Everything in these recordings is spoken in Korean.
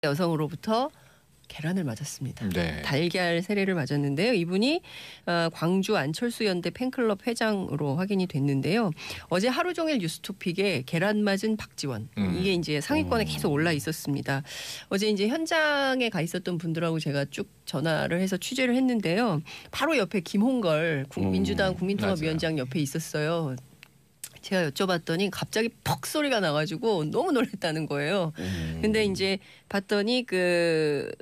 여성으로부터 계란을 맞았습니다. 네. 달걀 세례를 맞았는데요. 이분이 광주 안철수 연대 팬클럽 회장으로 확인이 됐는데요. 어제 하루 종일 뉴스토픽에 계란 맞은 박지원 이게 이제 상위권에 계속 올라 있었습니다. 어제 이제 현장에 가 있었던 분들하고 제가 쭉 전화를 해서 취재를 했는데요. 바로 옆에 김홍걸 민주당 국민통합위원장 옆에 있었어요. 제가 여쭤봤더니 갑자기 퍽 소리가 나가지고 너무 놀랐다는 거예요. 근데 이제 봤더니 그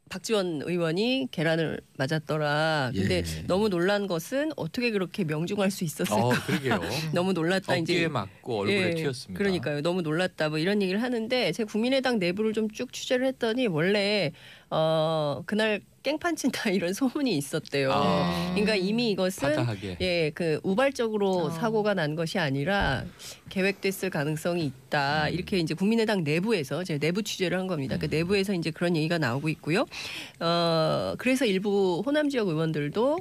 박지원 의원이 계란을 맞았더라. 근데 너무 놀란 것은 어떻게 그렇게 명중할 수 있었을까. 그러게요. 너무 놀랐다. 어깨에 이제 맞고 얼굴에 튀었습니다. 그러니까요. 너무 놀랐다. 뭐 이런 얘기를 하는데 제가 국민의당 내부를 좀 쭉 취재를 했더니 원래 그날 깽판 친다 이런 소문이 있었대요. 그러니까 이미 이것은 파다하게. 그 우발적으로 사고가 난 것이 아니라 계획됐을 가능성이 있다. 이렇게 이제 국민의당 내부에서 제가 내부 취재를 한 겁니다. 그 내부에서 이제 그런 얘기가 나오고 있고요. 그래서 일부 호남 지역 의원들도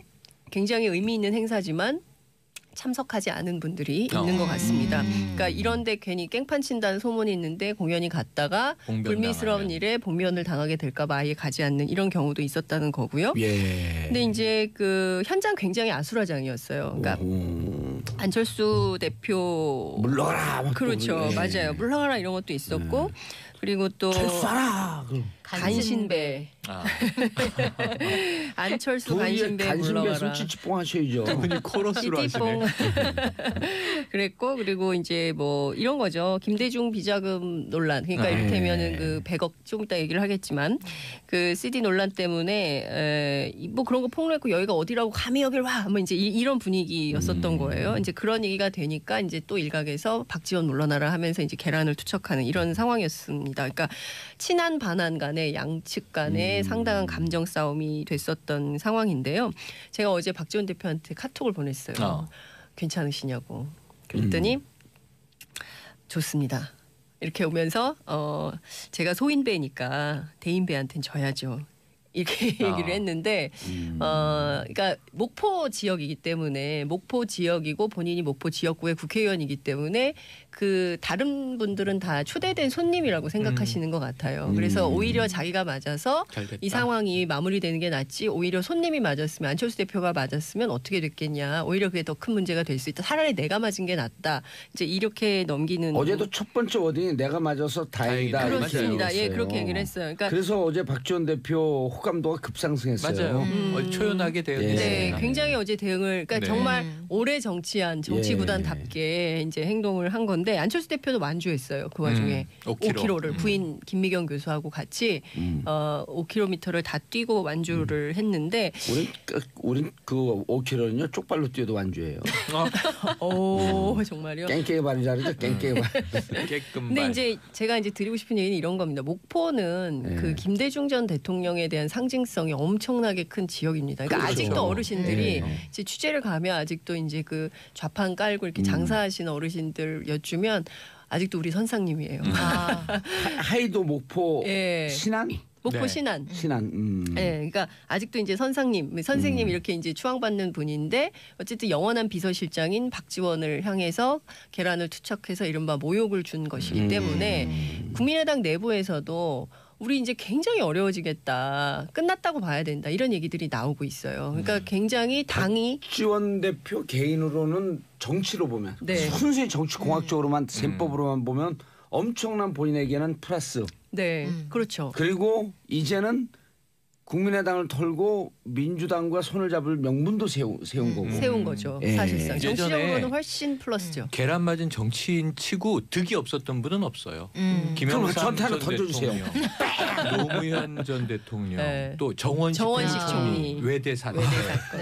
굉장히 의미 있는 행사지만 참석하지 않은 분들이 있는 것 같습니다. 그러니까 이런데 괜히 깽판 친다는 소문이 있는데 공연이 갔다가 불미스러운 일에 봉변을 당하게 될까 봐 아예 가지 않는 이런 경우도 있었다는 거고요. 근데 이제 그 현장 굉장히 아수라장이었어요. 그러니까 안철수 대표 물러가라. 그렇죠. 맞아요. 물러가라 이런 것도 있었고 그리고 또 간신배. 안철수 간신배 물러가라. 찌찌뽕 하셔야죠. 두 분이 코러스로 하시네. 그랬고 그리고 이제 뭐 이런 거죠. 김대중 비자금 논란. 그러니까 이를테면은 그 100억 조금 이따 얘기를 하겠지만 그 CD 논란 때문에 뭐 그런 거 폭로했고 여기가 어디라고 감히 여길 와. 뭐 이제 이런 분위기였었던 거예요. 이제 그런 얘기가 되니까 이제 또 일각에서 박지원 물러나라 하면서 이제 계란을 투척하는 이런 상황이었습니다. 그러니까 친한 반한 간에 양측 간에 상당한 감정 싸움이 됐었던 상황인데요. 제가 어제 박지원 대표한테 카톡을 보냈어요. 괜찮으시냐고. 그랬더니 좋습니다. 이렇게 오면서 제가 소인배니까 대인배한테는 져야죠. 이렇게 얘기를 했는데 그러니까 목포 지역이기 때문에 목포 지역이고 본인이 목포 지역구의 국회의원이기 때문에 그 다른 분들은 다 초대된 손님이라고 생각하시는 것 같아요. 그래서 오히려 자기가 맞아서 이 상황이 마무리되는 게 낫지 오히려 손님이 맞았으면 안철수 대표가 맞았으면 어떻게 됐겠냐. 오히려 그게 더 큰 문제가 될 수 있다. 차라리 내가 맞은 게 낫다. 이제 이렇게 넘기는. 어제도 첫 번째 워딩이 내가 맞아서 다행이다. 그렇습니다. 예, 그렇게 얘기를 했어요. 그러니까 그래서 어제 박지원 대표 호감도가 급상승했어요. 맞아요. 초연하게 대응했습니다. 네, 굉장히 어제 대응을 그러니까 정말 오래 정치한 정치구단답게 이제 행동을 한 건데 안철수 대표도 완주했어요. 그 와중에 5km를 부인 김미경 교수하고 같이 5km를 다 뛰고 완주를 했는데 우린 그 5km는요 쪽발로 뛰어도 완주예요. 오 정말요? 깽깽이 발이라 그러죠. 깽깽이 발. 근데 이제 제가 이제 드리고 싶은 얘기는 이런 겁니다. 목포는 그 김대중 전 대통령에 대한 상징성이 엄청나게 큰 지역입니다. 그러니까 그렇죠. 아직도 어르신들이 이제 취재를 가면 아직도 이제 그 좌판 깔고 이렇게 장사하시는 어르신들 여쭈면 아직도 우리 선상님이에요. 하이도 목포 신안? 목포 신안. 네, 그러니까 아직도 이제 선생님 이렇게 이제 추앙받는 분인데 어쨌든 영원한 비서실장인 박지원을 향해서 계란을 투척해서 이른바 모욕을 준 것이기 때문에 국민의당 내부에서도 우리 이제 굉장히 어려워지겠다. 끝났다고 봐야 된다. 이런 얘기들이 나오고 있어요. 그러니까 굉장히 당이 박지원 대표 개인으로는 정치로 보면 순수히 정치공학적으로만 셈법으로만 보면 엄청난 본인에게는 플러스. 네, 그렇죠. 그리고 이제는 국민의당을 털고 민주당과 손을 잡을 명분도 세운 거고. 세운 거죠. 사실상. 정치적으로는 훨씬 플러스죠. 계란 맞은 정치인 치고 득이 없었던 분은 없어요. 김영삼 전 대통령, 노무현 전 대통령, 또 정원식 총리, 외대 사건.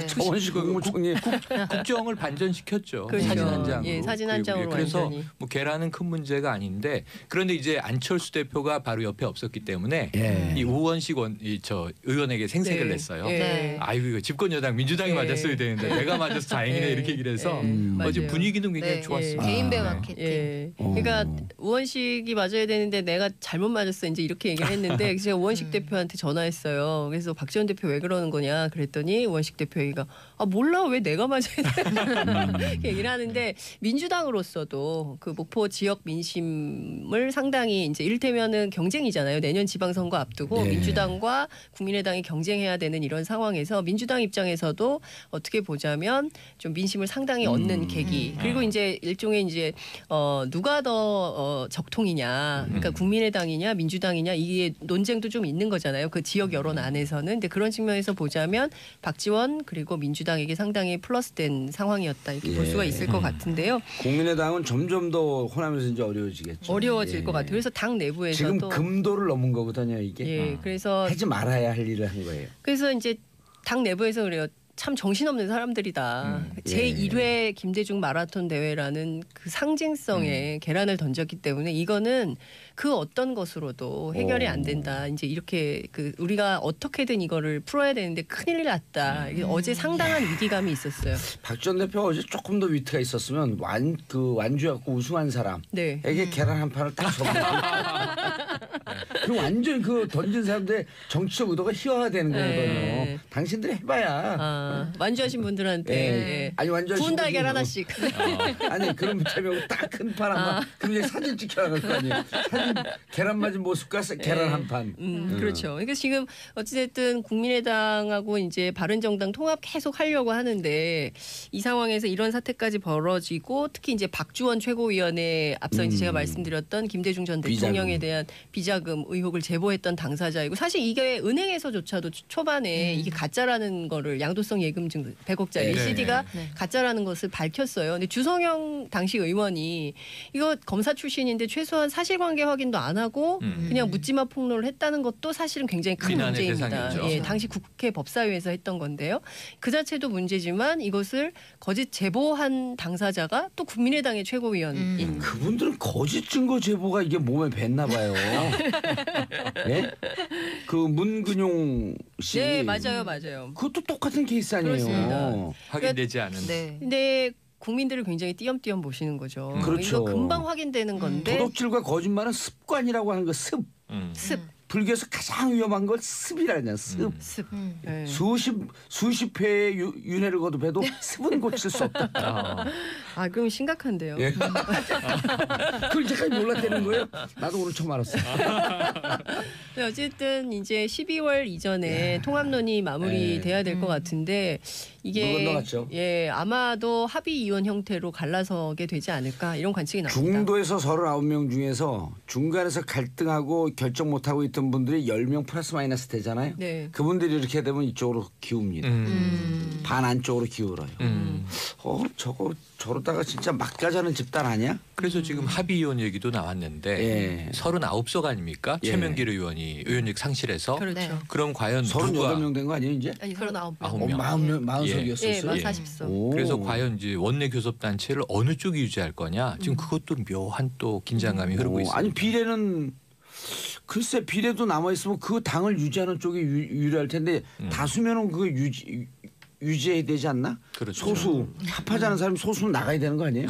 정원식 국무총리 국정을 반전시켰죠. 그렇죠. 사진 한 장으로. 예, 사진 한 장으로 그래서 완전히. 뭐 계란은 큰 문제가 아닌데 그런데 이제 안철수 대표가 바로 옆에 없었기 때문에 이 우원식 의원에게 생색을 네. 냈어요. 네. 아이고 이거 집권 여당 민주당이 맞았어야 되는데 내가 맞아서 다행이네 이렇게 얘기를 해서 어제 분위기는 굉장히 좋았습니다. 개인 배 마케팅. 그러니까 우원식이 맞아야 되는데 내가 잘못 맞았어 이제 이렇게 얘기를 했는데 제가 우원식 대표한테 전화했어요. 그래서 박지원 대표 왜 그러는 거냐 그랬더니 우원식 대표 얘기가 몰라 왜 내가 맞아야 돼 얘기를 하는데 민주당으로서도 그 목포 지역 민심을 상당히 이제 이를테면은 경쟁이잖아요. 내년 지방선거 앞두고 민주당과 국민의당이 경쟁해야 되는 이런 상황에서 민주당 입장에서도 어떻게 보자면 좀 민심을 상당히 얻는 계기 그리고 이제 일종의 이제 누가 더 적통이냐 그러니까 국민의당이냐 민주당이냐 이게 논쟁도 좀 있는 거잖아요. 그 지역 여론 안에서는. 근데 그런 측면에서 보자면 박지원 그리고 민주당에게 상당히 플러스된 상황이었다 이렇게 볼 수가 있을 것 같은데요. 국민의당은 점점 더 호남에서 이제 어려워지겠죠. 어려워질 것 같아요. 그래서 당 내부에서도 지금 금도를 넘은 거거든요 이게. 그래서 하지 말아야 할 일을 한 거예요. 그래서 이제 당 내부에서 그래요. 참 정신없는 사람들이다. 제1회 김대중 마라톤 대회라는 그 상징성에 계란을 던졌기 때문에 이거는 그 어떤 것으로도 해결이 안 된다. 이제 이렇게 그 우리가 어떻게든 이거를 풀어야 되는데 큰일 났다. 이게 어제 상당한 위기감이 있었어요. 박 전 대표가 어제 조금 더 위트가 있었으면 완주해갖고 우승한 사람에게 계란 한 판을 딱 접어. 그 완전 그 던진 사람들의 정치적 의도가 희화화되는 거거든요. 당신들이 해봐야. 완주하신 분들한테 아니 완주하신 구운 달걀 하나씩. 아니 그럼 제명 딱 큰 판 한 판. 그럼 이제 사진 찍혀나갈 거 아니에요. 사진 계란 맞은 모습과 계란 한 판. 그렇죠. 그러니까 지금 어찌됐든 국민의당하고 이제 바른정당 통합 계속 하려고 하는데 이 상황에서 이런 사태까지 벌어지고 특히 이제 박주원 최고위원회 앞서 이제 제가 말씀드렸던 김대중 전 대통령에 대한 비자금 의혹을 제보했던 당사자이고 사실 이게 은행에서조차도 초반에 이게 가짜라는 거를 양도성 예금증 100억짜리 CD가 가짜라는 것을 밝혔어요. 근데 주성영 당시 의원이 이거 검사 출신인데 최소한 사실관계 확인도 안 하고 그냥 묻지마 폭로를 했다는 것도 사실은 굉장히 큰 문제입니다. 당시 국회 법사위에서 했던 건데요. 그 자체도 문제지만 이것을 거짓 제보한 당사자가 또 국민의당의 최고위원인. 그분들은 거짓 증거 제보가 이게 몸에 뱄나 봐요. 네? 그 문근용 씨. 네, 맞아요. 그것도 똑같은 케이스 아니에요. 그렇습니다. 확인되지 않은. 근데 국민들을 굉장히 띄엄띄엄 보시는 거죠. 그렇죠. 이거 금방 확인되는 건데. 도덕질과 거짓말은 습관이라고 하는 거 습. 불교에서 가장 위험한 걸 습이라냐 습. 네. 수십 회의 윤회를 거듭해도 습은 고칠 수 없다. 그럼 심각한데요. 예. 그걸 이제까지 몰랐다는 거예요? 나도 오늘 처음 알았어. 네, 어쨌든 이제 12월 이전에 통합론이 마무리돼야 될 것 같은데 이게 아마도 합의 이혼 형태로 갈라서게 되지 않을까 이런 관측이 나옵니다. 중도에서 39명 중에서 중간에서 갈등하고 결정 못하고 있던 분들이 10명 플러스 마이너스 되잖아요. 네. 그분들이 이렇게 되면 이쪽으로 기웁니다. 반 안쪽으로 기울어요. 저러다가 진짜 막 가자는 집단 아니야? 그래서 지금 합의 이혼 얘기도 나왔는데 39석 아닙니까? 최명길 의원이 의원직 상실해서. 그렇죠. 그럼 과연 38명 된 거 아니에요 이제? 아니 39명. 40석이었었어요. 만 40석. 그래서 과연 이제 원내 교섭단체를 어느 쪽이 유지할 거냐. 지금 그것도 묘한 또 긴장감이 흐르고 있습니다. 아니 비례는 글쎄 비례도 남아 있으면 그 당을 유지하는 쪽이 유리할 텐데 다수면은 그거 유지해야 되지 않나? 그렇죠. 소수 합하자는 사람이 소수는 나가야 되는 거 아니에요?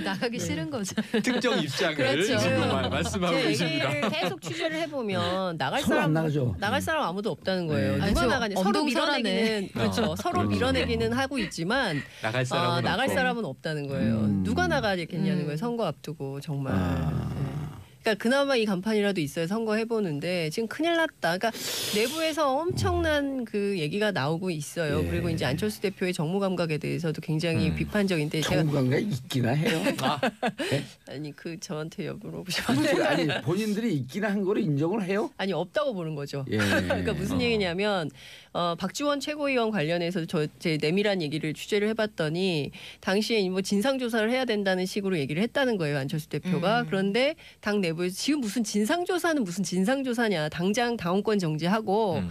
나가기 싫은 거죠. 특정 입장을 지금 말씀하고 계십니다. 얘기를 계속 취재를 해보면 나갈 사람 아무도 없다는 거예요. 네. 누가 나가냐? 서로 밀어내기는 그렇죠. 서로 밀어내기는 하고 있지만 나갈 사람은 없다는 거예요. 누가 나가겠냐는 거예요. 선거 앞두고 정말. 그러니까 그나마 이 간판이라도 있어야 선거해 보는데 지금 큰일 났다. 그러니까 내부에서 엄청난 그 얘기가 나오고 있어요. 그리고 이제 안철수 대표의 정무 감각에 대해서도 굉장히 비판적인데 정무 감각이 있기나 해요. 네? 아니 저한테 물어보시면 아니 본인들이 있기나 한 거를 인정을 해요? 아니 없다고 보는 거죠. 그러니까 무슨 얘기냐면 박지원 최고위원 관련해서 제 내밀한 얘기를 취재를 해봤더니 당시에 뭐 진상조사를 해야 된다는 식으로 얘기를 했다는 거예요. 안철수 대표가. 그런데 당 내부에서 지금 무슨 진상조사는 무슨 진상조사냐. 당장 당원권 정지하고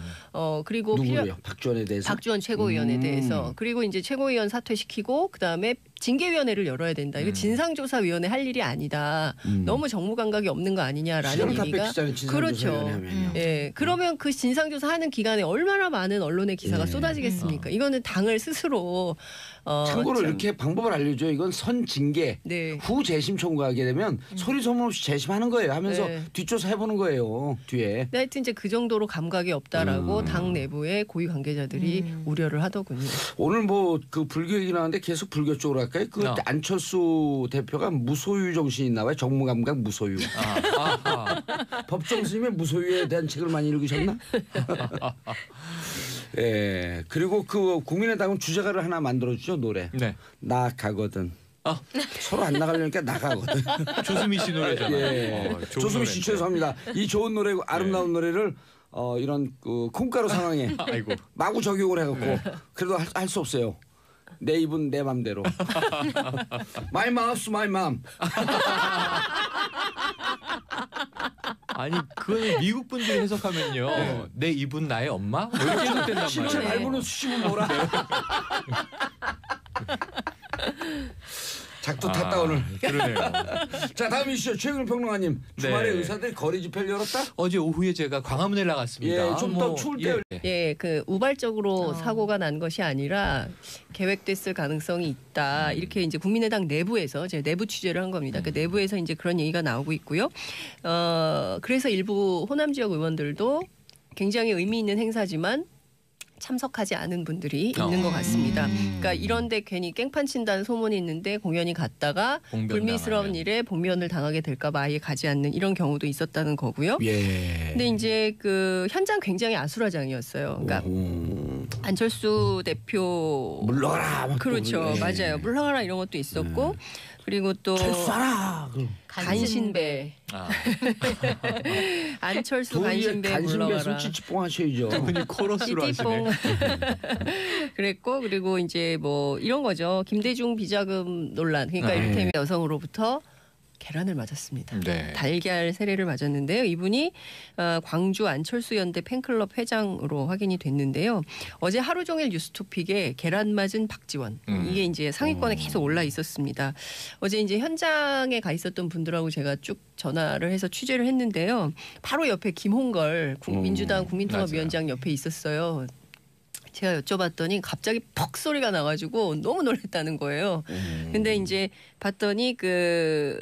그리고 누구요? 박지원에 대해서? 박지원 최고위원에 대해서. 그리고 이제 최고위원 사퇴시키고 그다음에 징계위원회를 열어야 된다. 이거 진상조사위원회 할 일이 아니다. 너무 정무 감각이 없는 거 아니냐라는 얘기가. 그렇죠. 예, 그러면 그 진상조사하는 기간에 얼마나 많은 언론의 기사가 쏟아지겠습니까? 이거는 당을 스스로 참고로 이렇게 방법을 알려줘요. 이건 선징계, 후 재심 청구하게 되면 소리 소문 없이 재심하는 거예요. 하면서 뒷조사 해보는 거예요. 뒤에. 네, 하여튼 이제 그 정도로 감각이 없다라고 당 내부의 고위 관계자들이 우려를 하더군요. 오늘 뭐 그 불교 얘기 나왔는데 계속 불교 쪽으로 할까요? 그 안철수 대표가 무소유 정신이 있나 봐요. 정무 감각 무소유. 법정 스님의 무소유에 대한 책을 많이 읽으셨나? 예. 그리고 그 국민의당은 주제가를 하나 만들어주죠. 노래. 네. 나 가거든. 서로 안 나가려니까 나가거든. 조수미 씨 노래잖아요. 예. 조수미 씨 죄송합니다. 이 좋은 노래, 아름다운 노래를 이런 그 콩가루 상황에 마구 적용을 해갖고 그래도 할 수 없어요. 내 입은 내 맘대로. My mouth, my mom. 아니 그 미국 분들이 해석하면요. 내 입은 나의 엄마? 뭐 이렇게 해석된단 말이에요. 신체 말고는 수식은 뭐라. 작두 탔다 오늘. 그러네요. 자 다음 이슈 최영일 평론가님. 주말에 의사들이 거리 집회를 열었다? 어제 오후에 제가 광화문에 나갔습니다. 예, 좀 더 추울 때. 예, 그 우발적으로 사고가 난 것이 아니라 계획됐을 가능성이 있다. 이렇게 이제 국민의당 내부에서 제가 내부 취재를 한 겁니다. 그 내부에서 이제 그런 얘기가 나오고 있고요. 그래서 일부 호남 지역 의원들도 굉장히 의미 있는 행사지만 참석하지 않은 분들이 있는 것 같습니다. 그러니까 이런데 괜히 깽판 친다는 소문이 있는데 공연이 갔다가 불미스러운 일에 봉변을 당하게 될까 봐 아예 가지 않는 이런 경우도 있었다는 거고요. 근데 이제 그 현장 굉장히 아수라장이었어요. 그러니까 안철수 대표 물러가라. 그렇죠. 맞아요. 물러가라 이런 것도 있었고 그리고 또 간신배. 안철수 간신배 물러가라. 간신배 찌찌뽕 하셔야죠. 그분이 코러스로 하시네. 그랬고 그리고 이제 뭐 이런 거죠. 김대중 비자금 논란. 그러니까 이를테면 여성으로부터 계란을 맞았습니다. 달걀 세례를 맞았는데요. 이분이 광주 안철수 연대 팬클럽 회장으로 확인이 됐는데요. 어제 하루 종일 뉴스토픽에 계란 맞은 박지원 이게 이제 상위권에 계속 올라 있었습니다. 어제 이제 현장에 가 있었던 분들하고 제가 쭉 전화를 해서 취재를 했는데요. 바로 옆에 김홍걸 민주당 국민통합위원장 옆에 있었어요. 제가 여쭤봤더니 갑자기 퍽 소리가 나가지고 너무 놀랐다는 거예요. 근데 이제 봤더니 그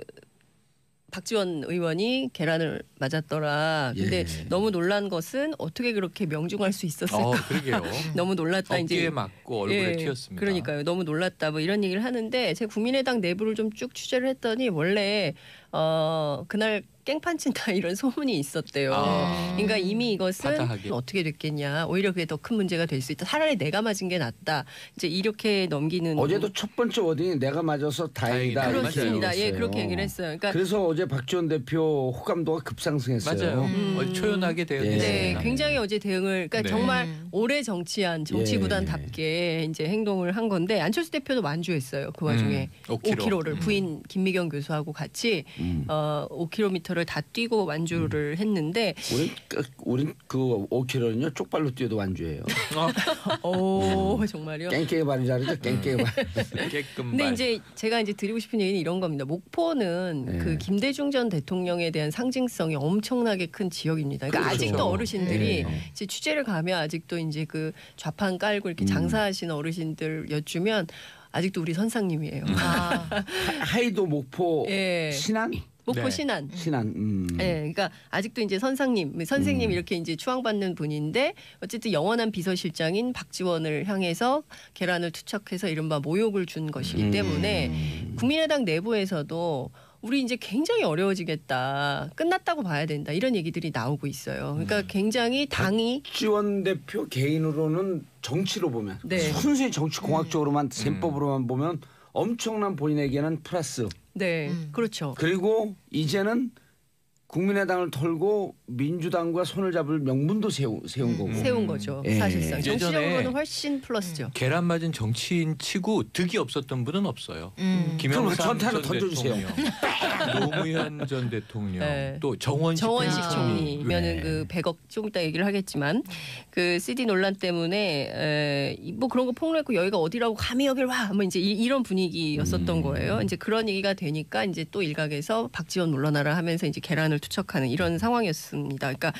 박지원 의원이 계란을 맞았더라. 근데 너무 놀란 것은 어떻게 그렇게 명중할 수 있었을까? 그러게요. 너무 놀랐다. 어깨에 이제 맞고 얼굴에 튀었습니다. 그러니까요. 너무 놀랐다. 뭐 이런 얘기를 하는데 제가 국민의당 내부를 좀 쭉 취재를 했더니 원래 그날 깽판 친다 이런 소문이 있었대요. 그러니까 이미 이것은 바다하게. 어떻게 됐겠냐. 오히려 그게 더 큰 문제가 될 수 있다. 차라리 내가 맞은 게 낫다. 이제 이렇게 넘기는. 어제도 첫 번째 워딩이 내가 맞아서 다행이다. 그렇습니다. 예, 그렇게 얘기를 했어요. 그러니까 그래서 어제 박지원 대표 호감도가 급상승했어요. 맞아요. 초연하게 대응했습니다. 네, 굉장히 어제 대응을 그러니까 정말 오래 정치한 정치구단답게 이제 행동을 한 건데 안철수 대표도 완주했어요. 그 와중에 5km를 부인 김미경 교수하고 같이 5km를 다 뛰고 완주를 했는데 우린 그 5km는요 쪽발로 뛰어도 완주예요. 오 정말요? 깽깽이 발이 잘하죠. 깽깽이 발. 근데 이제 제가 이제 드리고 싶은 얘기는 이런 겁니다. 목포는 그 김대중 전 대통령에 대한 상징성이 엄청나게 큰 지역입니다. 그러니까 그렇죠. 아직도 어르신들이 이제 취재를 가면 아직도 이제 그 좌판 깔고 이렇게 장사하시는 어르신들 여쭈면 아직도 우리 선상님이에요. 하이도 목포 신안? 목포 신안. 네, 그러니까 아직도 이제 선생님 이렇게 이제 추앙받는 분인데 어쨌든 영원한 비서실장인 박지원을 향해서 계란을 투척해서 이른바 모욕을 준 것이기 때문에 국민의당 내부에서도 우리 이제 굉장히 어려워지겠다. 끝났다고 봐야 된다. 이런 얘기들이 나오고 있어요. 그러니까 굉장히 당이 박지원 대표 개인으로는 정치로 보면 순수히 정치 공학적으로만 셈법으로만 보면 엄청난 본인에게는 플러스. 네, 그렇죠. 그리고 이제는 국민의당을 털고 민주당과 손을 잡을 명분도 세운 거고. 세운 거죠. 사실상. 정치적으로는 훨씬 플러스죠. 계란 맞은 정치인 치고 득이 없었던 분은 없어요. 김영삼 전 대통령, 노무현 전 대통령, 또 정원식 총리면은 그 100억 조금 이따 얘기를 하겠지만 그 CD 논란 때문에 뭐 그런 거 폭로했고 여기가 어디라고 감히 여길 와, 뭐 이제 이런 분위기였었던 거예요. 이제 그런 얘기가 되니까 이제 또 일각에서 박지원 물러나라 하면서 이제 계란을 투척하는 이런 상황이었습니다. 그러니까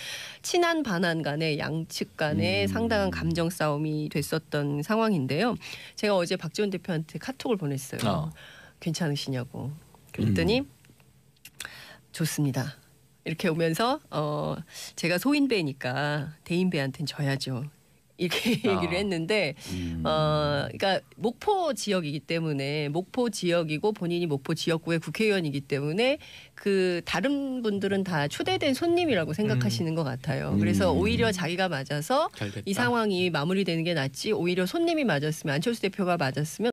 친한 반한 간에 양측 간에 상당한 감정 싸움이 됐었던 상황인데요. 제가 어제 박지원 대표한테 카톡을 보냈어요. 괜찮으시냐고. 그랬더니 좋습니다. 이렇게 오면서 제가 소인배니까 대인배한테는 져야죠. 이렇게 얘기를 했는데 그러니까 목포 지역이기 때문에 목포 지역이고 본인이 목포 지역구의 국회의원이기 때문에 그 다른 분들은 다 초대된 손님이라고 생각하시는 것 같아요. 그래서 오히려 자기가 맞아서 이 상황이 마무리되는 게 낫지 오히려 손님이 맞았으면 안철수 대표가 맞았으면